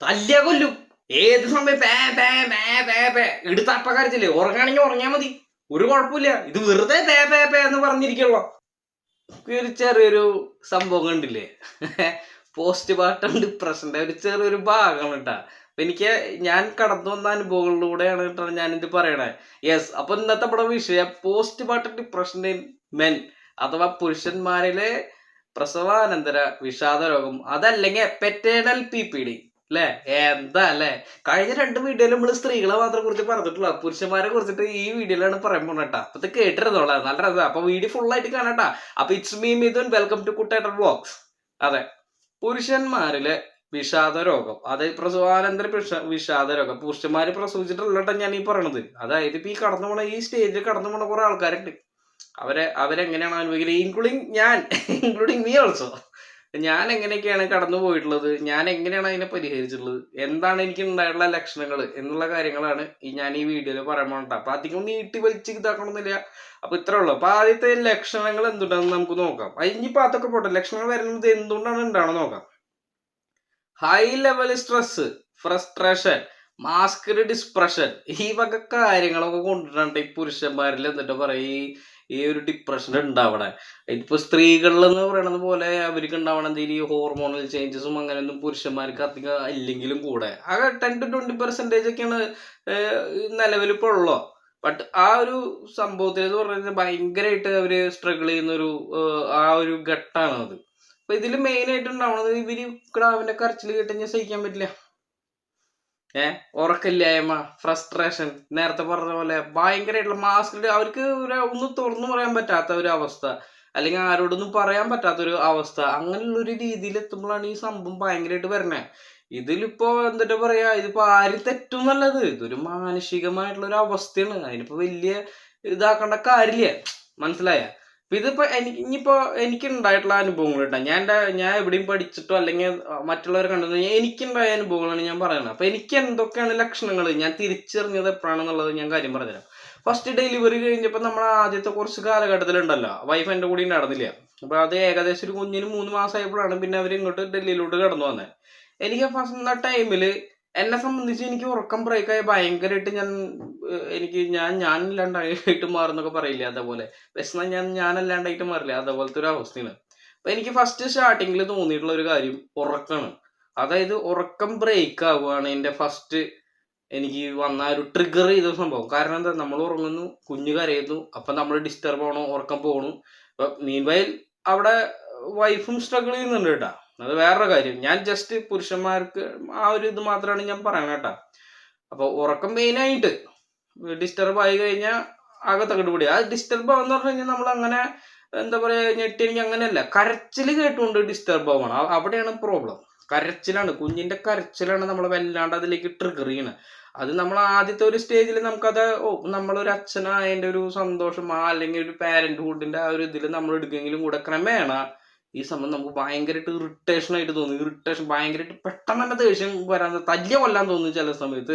തല്ലിയ കൊല്ലും. ഏത് സമയം പേ പേ പേ പേ പേ എടുത്ത് അപ്പ കരച്ചില്ലേ. ഉറങ്ങാണെങ്കിൽ ഉറങ്ങിയാ മതി, ഒരു കുഴപ്പമില്ല. ഇത് വെറുതെ പേ പേ പേ എന്ന് പറഞ്ഞിരിക്കുള്ളൂ. ഒരു ചെറിയൊരു സംഭവം കണ്ടില്ലേ, പോസ്റ്റ് പാർട്ടം ഡിപ്രഷന്റെ ഒരു ചെറിയൊരു ഭാഗമാണ് കേട്ടാ. അപ്പൊ ഞാൻ കടന്നു വന്ന അനുഭവങ്ങളിലൂടെയാണ് കേട്ടോ ഞാനിത് പറയണേ. യെസ്, അപ്പൊ ഇന്നത്തെ നമ്മുടെ വിഷയം പോസ്റ്റ് പാർട്ടം ഡിപ്രഷന്റെ മെൻ അഥവാ പുരുഷന്മാരിലെ പ്രസവാനന്തര വിഷാദ രോഗം, അതല്ലെങ്കിൽ പെറ്റേണൽ PPD അല്ലെ. എന്താ അല്ലെ, കഴിഞ്ഞ 2 വീഡിയോയിൽ നമ്മള് സ്ത്രീകളെ മാത്രം കുറിച്ച് പറഞ്ഞിട്ടുള്ള, പുരുഷന്മാരെ കുറിച്ചിട്ട് ഈ വീഡിയോയിലാണ് പറയാൻ പോണേട്ടാ. അപ്പൊ ഇത് കേട്ടിരുന്നോളാം, നല്ല രസം. അപ്പൊ വീഡിയോ ഫുൾ ആയിട്ട് കാണാട്ടാ. അപ്പൊ it's me Mithun, welcome to കുട്ടേട്ടർ വ്ലോഗ്സ്. അതെ, പുരുഷന്മാരിലെ വിഷാദ രോഗം, അതായത് പ്രസവാനന്തര വിഷാദ രോഗം. പുരുഷന്മാര് പ്രസവിച്ചിട്ടുള്ളട്ടോ ഞാൻ ഈ പറയണത്. അതായത് ഇപ്പൊ ഈ കടന്നു പോണ ഈ സ്റ്റേജിൽ കടന്നു പോണ കുറെ ആൾക്കാരുണ്ട്. അവരെങ്ങനെയാണ് അനുഭവിക്കുന്നത്, ഇൻക്ലൂഡിങ് മീ ഓൾസോ. ഞാൻ എങ്ങനെയൊക്കെയാണ് കടന്നു പോയിട്ടുള്ളത്, ഞാൻ എങ്ങനെയാണ് അതിനെ പരിഹരിച്ചിട്ടുള്ളത്, എന്താണ് എനിക്ക് ഉണ്ടായിട്ടുള്ള ലക്ഷണങ്ങൾ എന്നുള്ള കാര്യങ്ങളാണ് ഞാൻ ഈ വീഡിയോയിൽ പറയാൻ പോകണ്ട. അപ്പൊ അധികം നീട്ടി വലിച്ച് ഇതാക്കണമെന്നില്ല. അപ്പൊ ഇത്രേ ഉള്ളൂ. അപ്പൊ ആദ്യത്തെ ലക്ഷണങ്ങൾ എന്തുണ്ടാന്ന് നമുക്ക് നോക്കാം. ഇനിയിപ്പോ അതൊക്കെ പോട്ടെ, ലക്ഷണങ്ങൾ വരുന്നത് എന്തുകൊണ്ടാണ് ഉണ്ടാവണം നോക്കാം. High level stress, frustration, masked depression, ഈ വക കാര്യങ്ങളൊക്കെ കൊണ്ടിട്ടുണ്ട് ഈ പുരുഷന്മാരിൽ എന്നിട്ട് പറയും ഈ ഒരു ഡിപ്രഷൻ ഉണ്ടാവണേ. ഇപ്പൊ സ്ത്രീകളിൽ എന്ന് പറയണത് പോലെ അവർക്ക് ഉണ്ടാവണ എന്തെങ്കിലും ഹോർമോണൽ ചേഞ്ചസും അങ്ങനെയൊന്നും പുരുഷന്മാർക്ക് അധികം ഇല്ലെങ്കിലും കൂടെ ആകെ 10-20% ഒക്കെയാണ് നിലവിൽ ഇപ്പോൾ ഉള്ളു. ബട്ട് ആ ഒരു സംഭവത്തിൽ എന്ന് പറഞ്ഞാൽ ഭയങ്കരമായിട്ട് അവര് സ്ട്രഗിൾ ചെയ്യുന്ന ആ ഒരു ഘട്ടമാണ് അത്. അപ്പൊ ഇതില് മെയിൻ ആയിട്ട് ഉണ്ടാവണത് ഇവര് കിടാവിന്റെ കരച്ചിൽ കേട്ട് സഹിക്കാൻ പറ്റില്ല. ഉറക്കില്ലായ്മ, ഫ്രസ്ട്രേഷൻ, നേരത്തെ പറഞ്ഞ പോലെ ഭയങ്കരമായിട്ടുള്ള മാസ്ക്. അവർക്ക് ഒന്നും തുറന്നു പറയാൻ പറ്റാത്ത ഒരു അവസ്ഥ, അല്ലെങ്കിൽ ആരോടൊന്നും പറയാൻ പറ്റാത്ത ഒരു അവസ്ഥ, അങ്ങനെയുള്ള ഒരു രീതിയിൽ എത്തുമ്പോഴാണ് ഈ സംഭവം ഭയങ്കരമായിട്ട് വരണേ. ഇതിലിപ്പോ എന്നിട്ട് പറയാ, ഇതിപ്പോ ആരും തെറ്റും നല്ലത്, ഇതൊരു മാനസികമായിട്ടുള്ള ഒരു അവസ്ഥയാണ്. അതിനിപ്പോ വലിയ ഇതാക്കേണ്ട കാര്യമില്ല, മനസ്സിലായ. ഇതിപ്പോ ഇനിയിപ്പോ എനിക്ക് ഉണ്ടായിട്ടുള്ള അനുഭവങ്ങൾ കേട്ടോ. ഞാൻ എവിടെയും പഠിച്ചിട്ടോ അല്ലെങ്കിൽ മറ്റുള്ളവരെ കണ്ടത് എനിക്കുണ്ടായ അനുഭവങ്ങളാണ് ഞാൻ പറയുന്നത്. അപ്പൊ എനിക്ക് എന്തൊക്കെയാണ് ലക്ഷണങ്ങൾ ഞാൻ തിരിച്ചറിഞ്ഞത് എപ്പോഴാണെന്നുള്ളത് ഞാൻ കാര്യം പറഞ്ഞുതരാം. ഫസ്റ്റ് ഡെലിവറി കഴിഞ്ഞപ്പോ നമ്മൾ ആദ്യത്തെ കുറച്ച് കാലഘട്ടത്തിലുണ്ടല്ലോ, വൈഫ് എന്റെ കൂടി നടന്നില്ല. അപ്പൊ അത് ഏകദേശം ഒരു കുഞ്ഞിന് 3 മാസമായപ്പോഴാണ് പിന്നെ അവർ ഇങ്ങോട്ട് ഡൽഹിയിലോട്ട് കടന്നു വന്നത്. എനിക്ക് ഫസ്റ്റ് ടൈമില് എന്നെ സംബന്ധിച്ച് എനിക്ക് ഉറക്കം ബ്രേക്കായ ഭയങ്കരമായിട്ട് ഞാനല്ലാണ്ടായിട്ട് മാറുന്നൊക്കെ പറയില്ല, അതേപോലെ വിശന്ന ഞാനല്ലാണ്ടായിട്ട് മാറില്ല, അതേപോലത്തെ ഒരു അവസ്ഥയാണ്. അപ്പൊ എനിക്ക് ഫസ്റ്റ് സ്റ്റാർട്ടിങ്ങിൽ തോന്നിയിട്ടുള്ള ഒരു കാര്യം ഉറക്കാണ്. അതായത് ഉറക്കം ബ്രേക്ക് ആവുകയാണ് എന്റെ ഫസ്റ്റ് എനിക്ക് വന്ന ഒരു ട്രിഗർ ചെയ്ത സംഭവം. കാരണം എന്താ, നമ്മൾ ഉറങ്ങുന്നു, കുഞ്ഞു കരയുന്നു, അപ്പൊ നമ്മൾ ഡിസ്റ്റർബ് ആവണോ, ഉറക്കം പോകണു. അപ്പൊ മീൻവൈൽ അവിടെ വൈഫും സ്ട്രഗിൾ ചെയ്യുന്നുണ്ട് കേട്ടാ. അത് വേറൊരു കാര്യം. ഞാൻ ജസ്റ്റ് പുരുഷന്മാർക്ക് ആ ഒരു ഇത് മാത്രമാണ് ഞാൻ പറയണ കേട്ടാ. അപ്പൊ ഉറക്കം മെയിനായിട്ട് ഡിസ്റ്റർബ് ആയി കഴിഞ്ഞാൽ ആകെ തകടുപൊടി. ആ ഡിസ്റ്റർബ് ആവെന്ന് പറഞ്ഞു കഴിഞ്ഞാൽ നമ്മൾ അങ്ങനെ എന്താ പറയാ, ഞെട്ടിയെനിക്ക് അങ്ങനെയല്ല, കരച്ചിൽ കേട്ടുകൊണ്ട് ഡിസ്റ്റർബ് ആവണം. അവിടെയാണ് പ്രോബ്ലം. കരച്ചിലാണ്, കുഞ്ഞിന്റെ കരച്ചിലാണ് നമ്മളെ വല്ലാണ്ട് അതിലേക്ക് ട്രിഗർ ചെയ്യണത്. അത് നമ്മൾ ആദ്യത്തെ ഒരു സ്റ്റേജിൽ നമുക്കത് നമ്മളൊരു അച്ഛനായതിന്റെ ഒരു സന്തോഷം, അല്ലെങ്കിൽ ഒരു പാരന്റ്ഹുഡിന്റെ ആ ഒരു ഇതിൽ നമ്മൾ എടുക്കുമെങ്കിലും കൂടെ ക്രമേണ ഈ സംഭവം നമുക്ക് ഭയങ്കരമായിട്ട് ഇറിറ്റേഷൻ ആയിട്ട് തോന്നും. ഇറിറ്റേഷൻ ഭയങ്കരമായിട്ട് പെട്ടെന്ന് തന്നെ ദേഷ്യം വരാൻ, തല്ലിയ കൊല്ലാൻ തോന്നും ചില സമയത്ത്.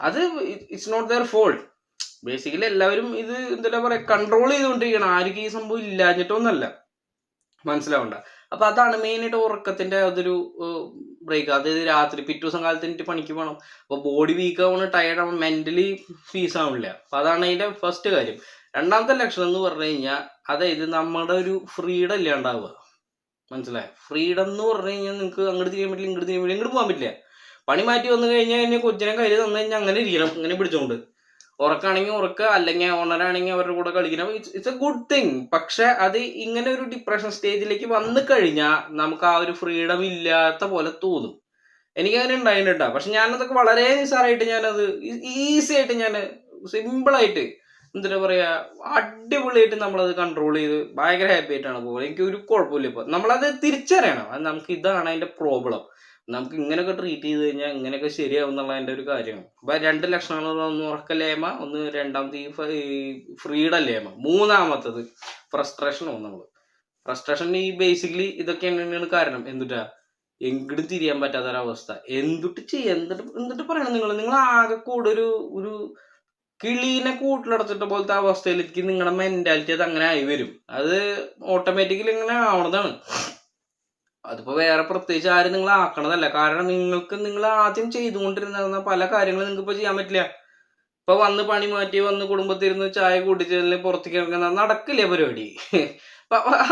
അത് it's not their fault. Basically എല്ലാവരും ഇത് എന്താ പറയാ കൺട്രോൾ ചെയ്തുകൊണ്ടിരിക്കണം. ആർക്കും ഈ സംഭവം ഇല്ലാഞ്ഞിട്ടൊന്നല്ല, മനസ്സിലാവണ്ട. അപ്പൊ അതാണ് മെയിനായിട്ട് ഉറക്കത്തിന്റെ അതൊരു ബ്രേക്ക്. അതായത് രാത്രി പിറ്റേ ദിവസം കാലത്ത് എനിക്ക് പണിക്ക് പോകണം. അപ്പൊ ബോഡി വീക്ക് ആവണം, ടയർഡ് ആവണം, മെന്റലി പീസ് ആവണില്ല. അപ്പൊ അതാണ് അതിന്റെ ഫസ്റ്റ് കാര്യം. രണ്ടാമത്തെ ലക്ഷണം എന്ന് പറഞ്ഞു കഴിഞ്ഞാൽ, അതായത് നമ്മുടെ ഒരു ഫ്രീഡം ഇല്ലാണ്ടാവുക. മനസ്സിലായി. ഫ്രീഡം എന്ന് പറഞ്ഞു കഴിഞ്ഞാൽ നിങ്ങൾക്ക് അങ്ങോട്ട് തിരിയാൻ പറ്റില്ല, ഇങ്ങോട്ട് തിരിയാൻ പറ്റില്ല, ഇങ്ങോട്ട് പോകാൻ പറ്റില്ല. പണി മാറ്റി വന്നു കഴിഞ്ഞാൽ കൊച്ചിനെ കയ്യിൽ തന്നു കഴിഞ്ഞാൽ അങ്ങനെ ഇരിക്കണം, ഇങ്ങനെ പിടിച്ചോണ്ട്. ഉറക്കാണെങ്കിൽ ഉറക്കുക, അല്ലെങ്കിൽ ഓണറാണെങ്കിൽ അവരുടെ കൂടെ കളിക്കണം. It's A good thing. പക്ഷെ അത് ഇങ്ങനെ ഒരു ഡിപ്രഷൻ സ്റ്റേജിലേക്ക് വന്നു കഴിഞ്ഞാൽ നമുക്ക് ആ ഒരു ഫ്രീഡം ഇല്ലാത്ത പോലെ തോന്നും. എനിക്ക് അങ്ങനെ ഉണ്ടായിട്ടാ. പക്ഷെ ഞാനതൊക്കെ വളരെ നിസ്സാരമായിട്ട് ഞാനത് ഈസി ആയിട്ട് ഞാൻ സിമ്പിളായിട്ട് എന്താ പറയാ അടിപൊളിയായിട്ട് നമ്മളത് കൺട്രോൾ ചെയ്ത് ഭയങ്കര ഹാപ്പി ആയിട്ടാണ് പോകുന്നത്. എനിക്ക് ഒരു കുഴപ്പമില്ല. ഇപ്പൊ നമ്മളത് തിരിച്ചറിയണം, അത് നമുക്ക് ഇതാണ് അതിന്റെ പ്രോബ്ലം. നമുക്ക് ഇങ്ങനെയൊക്കെ ട്രീറ്റ് ചെയ്ത് കഴിഞ്ഞാൽ ഇങ്ങനെയൊക്കെ ശരിയാവും എന്നുള്ളതിന്റെ ഒരു കാര്യമാണ്. അപ്പൊ 2 ലക്ഷണങ്ങൾ, ഒന്ന് ഉറക്കലേമ, ഒന്ന് രണ്ടാമത്തെ ഈ ഫ്രീഡം ലേമ, മൂന്നാമത്തത് ഫ്രസ്ട്രേഷൻ. ഫ്രസ്ട്രേഷൻ ഈ ബേസിക്കലി ഇതൊക്കെ തന്നെയാണ് കാരണം. എന്തുട്ടാ, എങ്ങോട്ടും തിരിയാൻ പറ്റാത്തൊരവസ്ഥ. എന്നിട്ട് പറയണം, നിങ്ങൾ ആകെ കൂടെ ഒരു കിളീനെ കൂട്ടിലടച്ചിട്ട പോലത്തെ അവസ്ഥയിലേക്ക് നിങ്ങളുടെ മെന്റാലിറ്റി അത് അങ്ങനെ ആയി വരും. അത് ഓട്ടോമാറ്റിക്കലി ഇങ്ങനെ ആവണതാണ്. അതിപ്പോ വേറെ പ്രത്യേകിച്ച് ആരും നിങ്ങൾ ആക്കണതല്ല. കാരണം നിങ്ങൾ ആദ്യം ചെയ്തുകൊണ്ടിരുന്ന പല കാര്യങ്ങളും നിങ്ങൾക്ക് ഇപ്പൊ ചെയ്യാൻ പറ്റില്ല. ഇപ്പൊ വന്ന് പണി മാറ്റി വന്ന് കുടുംബത്തിരുന്ന് ചായ കുടിച്ച് പുറത്തേക്ക് ഇറങ്ങുന്ന നടക്കില്ല പരിപാടി.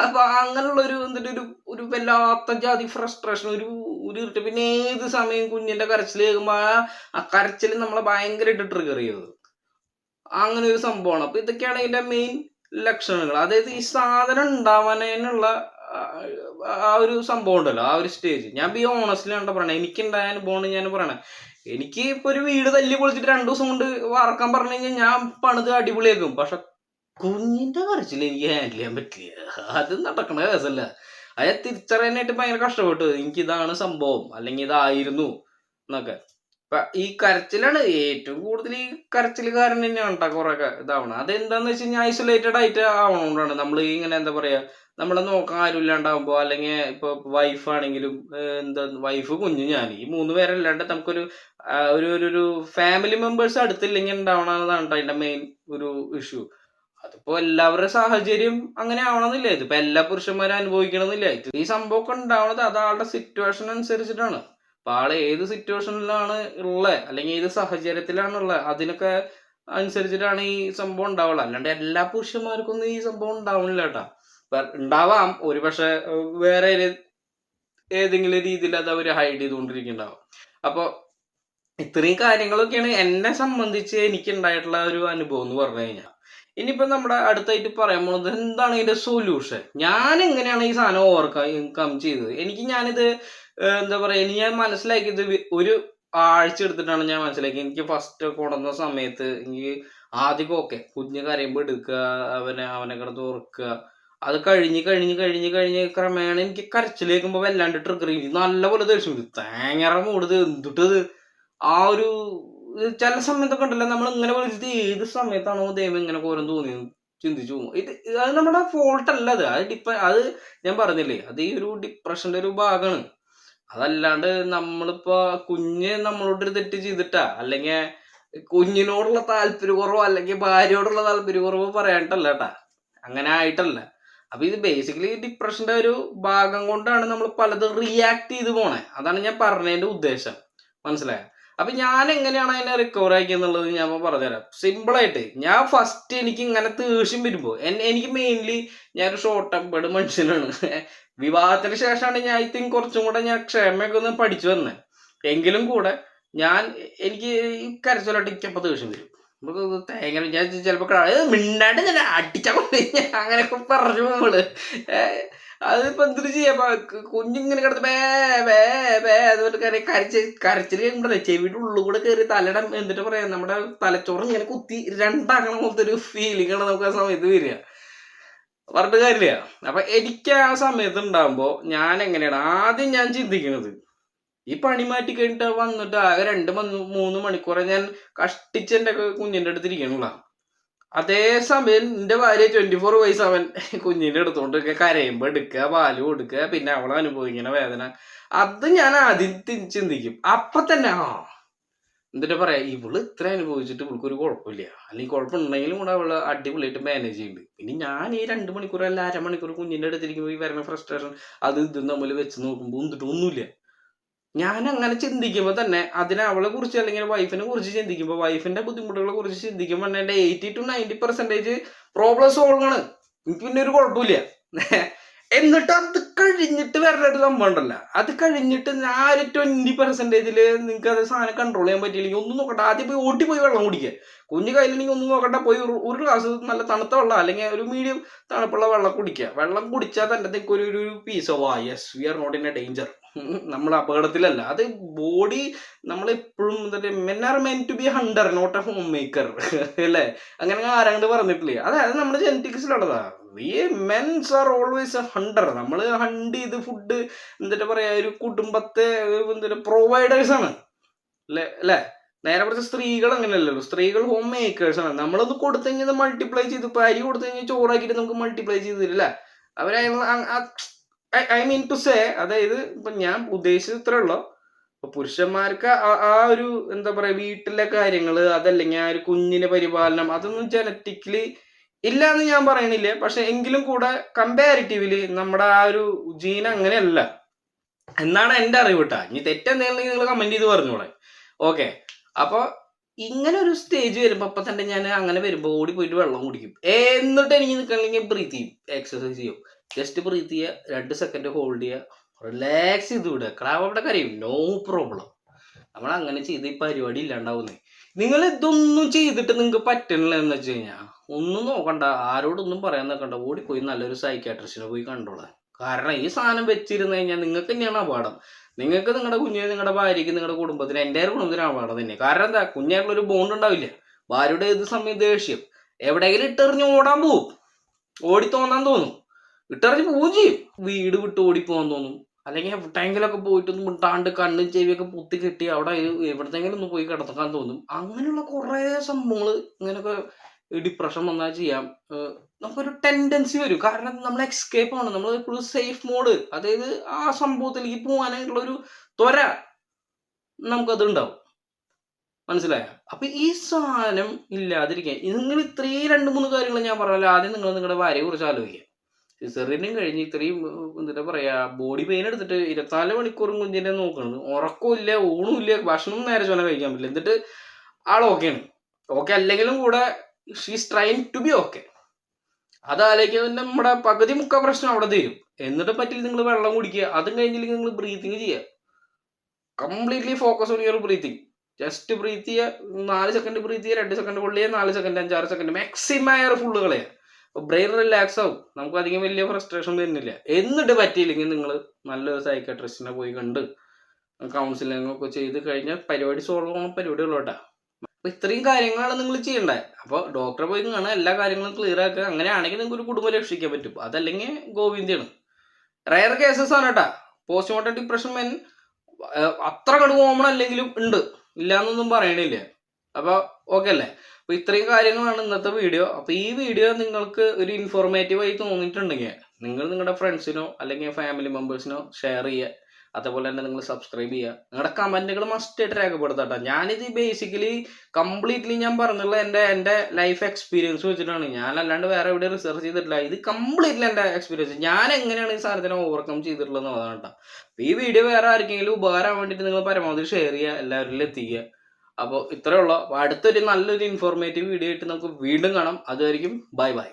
അപ്പൊ അങ്ങനെയുള്ള ഒരു എന്നിട്ട് ഒരു വല്ലാത്ത ജാതി ഫ്രസ്ട്രേഷൻ, ഒരു ഇരുട്ട്. പിന്നെ ഏത് സമയം കുഞ്ഞിന്റെ കരച്ചിൽ കേൾക്കുമ്പോ ആ കരച്ചിൽ നമ്മളെ ഭയങ്കരമായിട്ട് ട്രിഗർ ചെയ്തത്. അങ്ങനെ ഒരു സംഭവമാണ്. അപ്പൊ ഇതൊക്കെയാണ് ഇതിന്റെ മെയിൻ ലക്ഷണങ്ങൾ. അതായത് ഈ സാധനം ഉണ്ടാവാനുള്ള ആ ഒരു സംഭവം ഉണ്ടല്ലോ, ആ ഒരു സ്റ്റേജ്. ഞാൻ ബി ഓണസ്റ്റ്ലി ആണ് പറയണേ, എനിക്കുണ്ടായ അനുഭവമാണ് ഞാൻ പറയണേ. എനിക്ക് ഇപ്പൊ ഒരു വീട് തല്ലി പൊളിച്ചിട്ട് 2 ദിവസം കൊണ്ട് വാർക്കാൻ പറഞ്ഞു കഴിഞ്ഞാൽ ഞാൻ പണിത് അടിപൊളിയാക്കും. പക്ഷെ കുഞ്ഞിന്റെ കരച്ചിൽ എനിക്ക് ഹാൻഡിൽ ചെയ്യാൻ പറ്റില്ല. അത് നടക്കണ കേസല്ല. അത് തിരിച്ചറിയാനായിട്ട് ഭയങ്കര കഷ്ടപ്പെട്ടു. എനിക്ക് ഇതാണ് സംഭവം, അല്ലെങ്കിൽ ഇതായിരുന്നു എന്നൊക്കെ. ഈ കരച്ചിലാണ് ഏറ്റവും കൂടുതൽ. ഈ കരച്ചിലുകാരൻ തന്നെയാണ് കേട്ടോ കുറെ ഇതാവണം. അതെന്താന്ന് വെച്ച് കഴിഞ്ഞാൽ ഐസൊലേറ്റഡ് ആയിട്ട് ആവണോണ്ടാണ്. നമ്മൾ ഇങ്ങനെ എന്താ പറയാ, നമ്മളെ നോക്കാൻ ആരും ഇല്ലാണ്ടാവുമ്പോ, അല്ലെങ്കിൽ ഇപ്പൊ വൈഫ് ആണെങ്കിലും എന്താ വൈഫ് കുഞ്ഞു ഞാൻ ഈ 3 പേരല്ലാണ്ട് നമുക്കൊരു ഒരു ഫാമിലി മെമ്പേഴ്സ് അടുത്തില്ലെങ്കിൽ ഉണ്ടാവണതാണ് അതിന്റെ മെയിൻ ഒരു ഇഷ്യൂ. അതിപ്പോ എല്ലാവരുടെ സാഹചര്യം അങ്ങനെ ആവണമെന്നില്ല. ഇതിപ്പോ എല്ലാ പുരുഷന്മാരും അനുഭവിക്കണമെന്നില്ല. ഈ സംഭവമൊക്കെ ഉണ്ടാവണത് അത് ആളുടെ സിറ്റുവേഷൻ അനുസരിച്ചിട്ടാണ്. അപ്പൊ ആള് ഏത് സിറ്റുവേഷനിലാണ് ഉള്ളത്, അല്ലെങ്കിൽ ഏത് സാഹചര്യത്തിലാണ് ഉള്ളത്, അതിനൊക്കെ അനുസരിച്ചിട്ടാണ് ഈ സംഭവം ഉണ്ടാവുള്ളൂ. അല്ലാണ്ട് എല്ലാ പുരുഷന്മാർക്കൊന്നും ഈ സംഭവം ഉണ്ടാവണില്ല കേട്ടാ. ഉണ്ടാവാം, ഒരു പക്ഷെ വേറെ ഏതെങ്കിലും രീതിയിൽ അത് അവര് ഹൈഡ് ചെയ്തുകൊണ്ടിരിക്കുന്നുണ്ടാവും. അപ്പൊ ഇത്രയും കാര്യങ്ങളൊക്കെയാണ് എന്നെ സംബന്ധിച്ച് എനിക്ക് ഉണ്ടായിട്ടുള്ള ഒരു അനുഭവം എന്ന് പറഞ്ഞു കഴിഞ്ഞാൽ. ഇനിയിപ്പോ നമ്മുടെ അടുത്തായിട്ട് പറയാൻ പോകുന്നത് എന്താണ് ഇതിന്റെ സൊല്യൂഷൻ. ഞാൻ എങ്ങനെയാണ് ഈ സാധനം ഓവർകം ചെയ്തത്. ഞാനിത് എന്താ പറയാ, ഞാൻ മനസ്സിലാക്കിയത് ഒരു ആഴ്ച എടുത്തിട്ടാണ് ഞാൻ മനസ്സിലാക്കിയത്. എനിക്ക് ഫസ്റ്റ് കൊണ്ടുവന്ന സമയത്ത് എനിക്ക് ആദ്യം ഓക്കെ കുഞ്ഞ് കരയുമ്പോ എടുക്കുക, അവനെ കിടന്ന് ഉറക്കുക. അത് കഴിഞ്ഞ് ക്രമേണ എനിക്ക് കരച്ചിലേക്കുമ്പോ വല്ലാണ്ട് ട്രിഗർ ചെയ്യും. നല്ലപോലെ ദേഷ്യം വരും. തേങ്ങറ മൂടത് എന്തിട്ടത് ആ ഒരു ചില സമയത്തൊക്കെ ഉണ്ടല്ലോ, നമ്മൾ ഇങ്ങനെ വിളിച്ചിട്ട് ഏത് സമയത്താണോ ദൈവം ഇങ്ങനെ കോരം തോന്നിയത് ചിന്തിച്ചു പോകും. അത് നമ്മുടെ ഫോൾട്ട് അല്ല. അത് ഞാൻ പറഞ്ഞില്ലേ, അത് ഈ ഒരു ഡിപ്രഷന്റെ ഒരു ഭാഗമാണ്. അതല്ലാണ്ട് നമ്മളിപ്പോ കുഞ്ഞ് നമ്മളോടൊരു തെറ്റ് ചെയ്തിട്ടാ, അല്ലെങ്കിൽ കുഞ്ഞിനോടുള്ള താല്പര്യക്കുറവോ അല്ലെങ്കിൽ ഭാര്യയോടുള്ള താല്പര്യക്കുറവോ പറയാനിട്ടല്ല കേട്ടാ. അങ്ങനെ ആയിട്ടല്ല. അപ്പൊ ഇത് ബേസിക്കലി ഡിപ്രഷന്റെ ഒരു ഭാഗം കൊണ്ടാണ് നമ്മൾ പലതും റിയാക്ട് ചെയ്ത് പോണേ. അതാണ് ഞാൻ പറഞ്ഞതിന്റെ ഉദ്ദേശം. മനസ്സിലായോ? അപ്പൊ ഞാൻ എങ്ങനെയാണ് അതിനെ റിക്കവർ ആക്കിയെന്നുള്ളത് ഞാൻ പറഞ്ഞുതരാം. സിമ്പിൾ ആയിട്ട്, ഞാൻ ഫസ്റ്റ് എനിക്ക് ഇങ്ങനെ ദേഷ്യം വരുമ്പോ എനിക്ക് മെയിൻലി ഞാനൊരു ഷോർട്ട് ടെമ്പേർഡ് മനുഷ്യനാണ്. വിവാഹത്തിന് ശേഷമാണ് ഞാൻ ഐ തിങ്ക് കുറച്ചും കൂടെ ഞാൻ ക്ഷമയൊക്കെ ഒന്ന് പഠിച്ചു വന്നേ. എങ്കിലും കൂടെ എനിക്ക് ഈ കരച്ചിലോട്ട് എനിക്കപ്പോ ദേഷ്യം വരും. തേങ്ങ ഞാൻ ചിലപ്പോ മിണ്ടാണ്ട് ഞാൻ അടിച്ചാ അങ്ങനെയൊക്കെ പറഞ്ഞു നമ്മള്. അതിപ്പോ എന്തിനു ചെയ്യാ, കുഞ്ഞിങ്ങനെ കിടന്ന് ബേ ബേ ബേ അതുപോലെ കരച്ചിൽ കഴിയുമ്പോഴേ ചെവിയുടെ ഉള്ളിൽ കൂടെ കയറി തലയുടെ എന്നിട്ട് പറയാ നമ്മുടെ തലച്ചോറ് ഇങ്ങനെ കുത്തി രണ്ടാക്കണ പോലത്തെ ഒരു ഫീലിംഗ് ആണ് നമുക്ക് ആ സമയത്ത് വരിക. പറഞ്ഞിട്ട് കാര്യമില്ല. അപ്പൊ എനിക്ക് ആ സമയത്ത് ഉണ്ടാകുമ്പോ ഞാൻ എങ്ങനെയാണ് ആദ്യം ഞാൻ ചിന്തിക്കുന്നത്, ഈ പണി മാറ്റി കഴിഞ്ഞിട്ട് വന്നിട്ട് ആകെ 2-3 മണിക്കൂറെ ഞാൻ കഷ്ടിച്ച് എന്റെ കുഞ്ഞിന്റെ അടുത്ത് ഇരിക്കണുള്ള. അതേ സമയം എന്റെ ഭാര്യ 24/7 കുഞ്ഞിന്റെ അടുത്തോണ്ട് കരയുമ്പോ എടുക്കുക, പാല് കൊടുക്കുക, പിന്നെ അവളെ അനുഭവിക്കുന്ന വേദന. അത് ഞാൻ ആദ്യം ചിന്തിക്കും. അപ്പൊ തന്നെ എന്നിട്ട് പറയാ, ഇവള് ഇത്ര അനുഭവിച്ചിട്ട് ഇവൾക്ക് ഒരു കുഴപ്പമില്ല, അല്ലെങ്കിൽ കുഴപ്പമുണ്ടെങ്കിലും കൂടെ അവള് അടിപൊളിയായിട്ട് മാനേജ് ചെയ്യുന്നുണ്ട്. പിന്നെ ഞാൻ ഈ 2 മണിക്കൂർ അല്ല 1/2 മണിക്കൂർ കുഞ്ഞിന്റെ അടുത്തിരിക്കുമ്പോൾ ഈ വരുന്ന ഫ്രസ്ട്രേഷൻ അത് ഇതും തമ്മിൽ വെച്ച് നോക്കുമ്പോൾ എന്നിട്ട് ഒന്നുമില്ല. ഞാൻ അങ്ങനെ ചിന്തിക്കുമ്പോ തന്നെ അതിനെ അവളെ കുറിച്ച് അല്ലെങ്കിൽ വൈഫിനെ കുറിച്ച് ചിന്തിക്കുമ്പോ, വൈഫിന്റെ ബുദ്ധിമുട്ടുകളെ കുറിച്ച് ചിന്തിക്കുമ്പോ എന്റെ 80-90% പ്രോബ്ലം സോൾവ് ആണ്. എനിക്ക് പിന്നെ ഒരു കുഴപ്പമില്ല. എന്നിട്ട് അത് കഴിഞ്ഞിട്ട് വരലൊരു സംഭവം ഉണ്ടല്ലോ, അത് കഴിഞ്ഞിട്ട് ആ ഒരു 20% നിങ്ങൾക്ക് അത് സാധനം കൺട്രോൾ ചെയ്യാൻ പറ്റിയില്ലെങ്കിൽ ഒന്നും നോക്കട്ടെ, ആദ്യം പോയി ഓട്ടിപ്പോയി വെള്ളം കുടിക്കുക. കുഞ്ഞു കയ്യിലെങ്കിൽ ഒന്നും നോക്കട്ടെ, പോയി ഒരു ഗ്ലാസ് നല്ല തണുത്ത വെള്ളം അല്ലെങ്കിൽ ഒരു മീഡിയം തണുപ്പുള്ള വെള്ളം കുടിക്കുക. വെള്ളം കുടിച്ചാൽ തന്നെ ഒരു piece of yes we are not in a danger, നമ്മൾ അപകടത്തിലല്ല. അത് ബോഡി നമ്മളെപ്പോഴും men are men to be hunter not a homemaker അല്ലേ? അങ്ങനെ ആരാണ്ട് പറഞ്ഞിട്ടില്ലേ? അതായത് നമ്മുടെ ജെനറ്റിക്സിലുള്ളതാ. We mens are always a hunter. നമ്മൾ ഹണ്ട് ചെയ്ത് ഫുഡ് എന്നിട്ട് പറയാ ഒരു കുടുംബത്തെ പ്രൊവൈഡേഴ്സ് ആണ് അല്ലേ? നേരെ കുറച്ച് സ്ത്രീകൾ അങ്ങനെയല്ലല്ലോ. സ്ത്രീകൾ ഹോം മേക്കേഴ്സ് ആണ്. നമ്മളത് കൊടുത്തു കഴിഞ്ഞാൽ മൾട്ടിപ്ലൈ ചെയ്ത്, ഇപ്പൊ അരി കൊടുത്തു കഴിഞ്ഞാൽ ചോറാക്കിയിട്ട് നമുക്ക് മൾട്ടിപ്ലൈ ചെയ്ത് തരില്ല അവരെ. ഐ മീൻ ടു സേ, അതായത് ഇപ്പൊ ഞാൻ ഉദ്ദേശിച്ചത് ഇത്രേ ഉള്ളൂ. ഇപ്പൊ പുരുഷന്മാർക്ക് ആ ഒരു എന്താ പറയാ വീട്ടിലെ കാര്യങ്ങള്, അതല്ലെങ്കിൽ ആ ഒരു കുഞ്ഞിന്റെ പരിപാലനം, അതൊന്നും ജനറ്റിക്കലി ഇല്ല എന്ന് ഞാൻ പറയണില്ല. പക്ഷെ എങ്കിലും കൂടെ കമ്പാരിറ്റീവ്ലി നമ്മുടെ ആ ഒരു ജീൻ അങ്ങനെയല്ല. എന്നാണ് എൻ്റെ അറിവ് കേട്ടാ. ഇനി തെറ്റെന്തെങ്കിലും നിങ്ങൾ കമന്റ് ചെയ്ത് പറഞ്ഞോളെ. ഓക്കെ, അപ്പൊ ഇങ്ങനെ ഒരു സ്റ്റേജ് വരുമ്പോ അപ്പൊ തന്നെ ഞാൻ അങ്ങനെ വരുമ്പോ ഓടി പോയിട്ട് വെള്ളം കുടിക്കും. എന്നിട്ട് എനിക്ക് നിൽക്കണമെങ്കിൽ ബ്രീത്ത് ചെയ്യും, എക്സസൈസ് ചെയ്യും. ജസ്റ്റ് ബ്രീത്ത് ചെയ്യുക, 2 സെക്കൻഡ് ഹോൾഡ് ചെയ്യുക, റിലാക്സ് ചെയ്ത് വിടുക. ക്രാവ് അവിടെ കരയും, നോ പ്രോബ്ലം. നമ്മൾ അങ്ങനെ ചെയ്ത് ഈ പരിപാടി ഇല്ലാണ്ടാവുന്നേ. നിങ്ങൾ ഇതൊന്നും ചെയ്തിട്ട് നിങ്ങൾക്ക് പറ്റണില്ല എന്ന് വെച്ച് കഴിഞ്ഞാൽ ഒന്നും നോക്കണ്ട, ആരോടൊന്നും പറയാൻ നിൽക്കണ്ട, ഓടിപ്പോയി നല്ലൊരു സൈക്കാട്രിസ്റ്റിനെ പോയി കണ്ടോളാം. കാരണം ഈ സാധനം വെച്ചിരുന്നു കഴിഞ്ഞാൽ നിങ്ങൾക്ക് തന്നെയാണ് അപകടം. നിങ്ങൾക്ക്, നിങ്ങളുടെ കുഞ്ഞിന്, നിങ്ങളുടെ ഭാര്യയ്ക്ക്, നിങ്ങളുടെ കുടുംബത്തിന്, എൻ്റെ കുടുംബത്തിന് അപകടം തന്നെ. കാരണം എന്താ, കുഞ്ഞായിട്ടുള്ള ഒരു ബോണ്ട് ഉണ്ടാവില്ല. ഭാര്യയുടെ ഏത് സമയം ദേഷ്യം, എവിടെയെങ്കിലും ഇട്ടെറിഞ്ഞ് ഓടാൻ പോവും, ഓടി തോന്നാൻ തോന്നും, ഇട്ടെറിഞ്ഞ് പോവുകയും ചെയ്യും. വീട് വിട്ട് ഓടിപ്പോകാൻ തോന്നും. അല്ലെങ്കിൽ എവിടെയെങ്കിലൊക്കെ പോയിട്ടൊന്നും മിണ്ടാണ്ട് കണ്ണും ചെവിയൊക്കെ പൊത്തി കെട്ടി അവിടെ എവിടത്തെങ്കിലും ഒന്ന് പോയി കിടക്കാൻ തോന്നും. അങ്ങനെയുള്ള കുറേ സംഭവങ്ങൾ ഇങ്ങനെയൊക്കെ ഡിപ്രഷൻ വന്നാൽ ചെയ്യാം. നമുക്കൊരു ടെൻഡൻസി വരും. കാരണം നമ്മൾ എസ്കേപ്പ് ആണ്, നമ്മൾ എപ്പോഴും സേഫ് മോഡ്, അതായത് ആ സംഭവത്തിലേക്ക് പോകാനായിട്ടുള്ള ഒരു ത്വര നമുക്കത് ഉണ്ടാവും. മനസ്സിലായോ? അപ്പൊ ഈ സാധനം ഇല്ലാതിരിക്കാൻ നിങ്ങൾ ഇത്രയും 2-3 കാര്യങ്ങൾ ഞാൻ പറഞ്ഞല്ലോ. ആദ്യം നിങ്ങൾ നിങ്ങളുടെ ഭാര്യയെ കുറിച്ച് ആലോചിക്കുക. സിസേറിയനും കഴിഞ്ഞ് ഇത്രയും എന്താ പറയാ ബോഡി പെയിൻ എടുത്തിട്ട് 24 മണിക്കൂറും കുഞ്ഞിനെ നോക്കുന്നത്, ഉറക്കമില്ല, ഊണുമില്ല, ഭക്ഷണം നേരെ ചൊല കഴിക്കാൻ പറ്റില്ല. എന്നിട്ട് ആൾ ഓക്കെയാണ്. ഓക്കെ അല്ലെങ്കിലും കൂടെ she's trying to be okay. അതാലേക്ക് നമ്മുടെ പകുതി മുക്കാൽ പ്രശ്നം അവിടെ തീരും. എന്നിട്ട് പറ്റില്ല നിങ്ങൾ വെള്ളം കുടിക്കുക. അതും കഴിഞ്ഞില്ലെങ്കിൽ നിങ്ങൾ ബ്രീത്തിങ് ചെയ്യുക. Completely focus on your breathing. Just breathe ചെയ്യുക, 4 സെക്കൻഡ് ബ്രീത്ത് ചെയ്യുക, 2 സെക്കൻഡ് കൊള്ളുക, 4 second 5-6 second maximum air full കളയുക. അപ്പോൾ ബ്രെയിൻ റിലാക്സ് ആവും, നമുക്ക് അധികം വലിയ ഫ്രസ്ട്രേഷൻ വരുന്നില്ല. എന്നിട്ട് പറ്റിയില്ലെങ്കിൽ നിങ്ങൾ നല്ലൊരു സൈക്കാട്രിസ്റ്റിനെ പോയി കണ്ട് കൗൺസിലിംഗ് ഒക്കെ ചെയ്ത് കഴിഞ്ഞാൽ പരിപാടി സോൾവ് ആവുന്ന പരിപാടികളോട്ടാ. അപ്പൊ ഇത്രയും കാര്യങ്ങളാണ് നിങ്ങൾ ചെയ്യേണ്ടത്. അപ്പോൾ ഡോക്ടറെ പോയി കാണുക, എല്ലാ കാര്യങ്ങളും ക്ലിയർ ആക്കുക. അങ്ങനെയാണെങ്കിൽ നിങ്ങൾക്ക് ഒരു കുടുംബം രക്ഷിക്കാൻ പറ്റും. അതല്ലെങ്കിൽ ഗോവിന്ദയാണ്. റയർ കേസസ് ആണ് കേട്ടാ. പോസ്റ്റ്മോർട്ടം ഡിപ്രഷൻ അത്ര കണ്ട് കോമൺ അല്ലെങ്കിലും ഉണ്ട്, ഇല്ലാന്നൊന്നും പറയണില്ല. അപ്പൊ ഓക്കെ അല്ലേ? അപ്പൊ ഇത്രയും കാര്യങ്ങളാണ് ഇന്നത്തെ വീഡിയോ. അപ്പൊ ഈ വീഡിയോ നിങ്ങൾക്ക് ഒരു ഇൻഫോർമേറ്റീവ് ആയി തോന്നിയിട്ടുണ്ടെങ്കിൽ നിങ്ങൾ നിങ്ങളുടെ ഫ്രണ്ട്സിനോ അല്ലെങ്കിൽ ഫാമിലി മെമ്പേഴ്സിനോ ഷെയർ ചെയ്യുക. അതേപോലെ തന്നെ നിങ്ങൾ സബ്സ്ക്രൈബ് ചെയ്യുക. നിങ്ങളുടെ കമന്റുകൾ മസ്റ്റായിട്ട് രേഖപ്പെടുത്തട്ടെ. ഞാനിത് ബേസിക്കലി കംപ്ലീറ്റ്ലി ഞാൻ പറഞ്ഞുള്ള എൻ്റെ ലൈഫ് എക്സ്പീരിയൻസ് വെച്ചിട്ടാണ്. ഞാൻ അല്ലാണ്ട് വേറെ എവിടെ റിസർച്ച് ചെയ്തിട്ടില്ല. ഇത് കംപ്ലീറ്റ്ലി എൻ്റെ എക്സ്പീരിയൻസ്, ഞാൻ എങ്ങനെയാണ് ഈ സാധനത്തിനെ ഓവർകം ചെയ്തിട്ടുള്ളത് അതാണ് കേട്ടോ. ഈ വീഡിയോ വേറെ ആർക്കെങ്കിലും ഉപകാരം വേണ്ടിയിട്ട് നിങ്ങൾ പരമാവധി ഷെയർ ചെയ്യുക, എല്ലാവരിലും എത്തിക്കുക. അപ്പോൾ ഇത്രയേ ഉള്ളൂ. അടുത്തൊരു നല്ലൊരു ഇൻഫോർമേറ്റീവ് വീഡിയോ ആയിട്ട് നമുക്ക് വീണ്ടും കാണാം. അതുവരെയും ബൈ ബൈ.